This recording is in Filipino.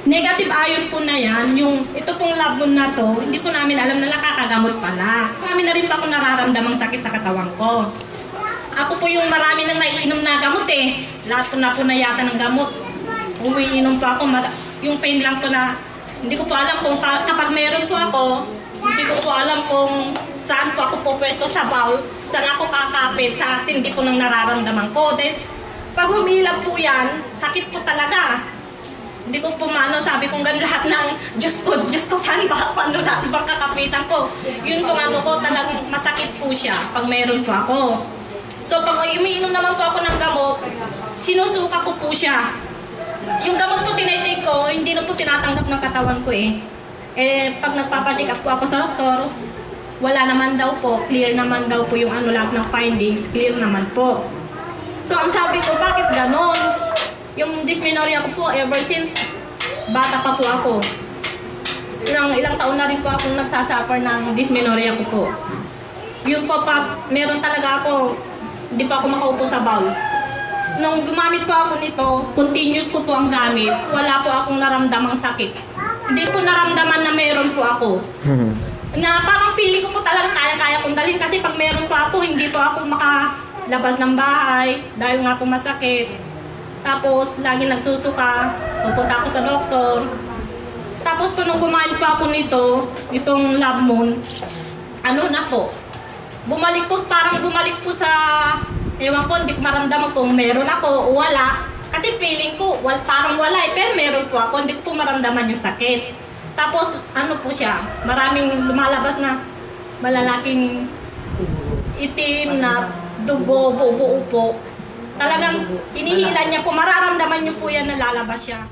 negative ion po na yan, ito pong labon na to, hindi po namin alam na nakakagamot pala. Marami na rin pa akong nararamdamang sakit sa katawan ko. Ako po yung marami nang naiinom na gamot eh. Lahat ko na po na yata ng gamot. Umiinom pa ako, yung pain lang po na, hindi ko po alam kung kapag meron po ako, hindi ko po alam kung saan po ako po pwesto sa bowl, saan ako kakapit sa tindi po ng nararamdaman ko. Then, pag humilap po yan, sakit po talaga. Hindi ko po sabi kong ganun lahat ng Diyos ko, saan ba, paano natin bang kakapitan ko? Yun pong ko, talagang masakit po siya pag meron po ako. So pag umiinom naman po ako ng gamot, sinusuka ko po siya. Yung gamot po tinitake ko, hindi na po tinatanggap ng katawan ko eh. Pag nagpapacheck up po ako sa doktor, wala naman daw po, clear naman daw po yung lahat ng findings, clear naman po. So ang sabi ko, bakit ganon? Yung dysmenorrhea ko po, ever since bata pa po ako. Ilang taon na rin po akong nagsasuffer ng dysmenorrhea ko po. Yun po meron talaga ako, hindi pa ako makaupo sa bowl. Nung gumamit po ako nito, continuous ko po ang gamit, wala po akong naramdamang sakit. Hindi po naramdaman na meron po ako. Na parang feeling ko po talaga kaya-kaya kong dalhin kasi pag meron po ako, hindi po ako makalabas ng bahay dahil nga po masakit. Tapos, lagi nagsusuka, pupunta ako sa doktor. Tapos po nung gumamit po ako nito, itong Labmon, na po, parang bumalik po sa, ewan ko, hindi ko maramdaman kung meron ako o wala. Kasi feeling ko, parang wala pero meron po ako, hindi ko po maramdaman yung sakit. Tapos, po siya, maraming lumalabas na malalaking itim na dugo, buo po. Talagang hinihila niya po, mararamdaman niyo po yan na lalabas siya.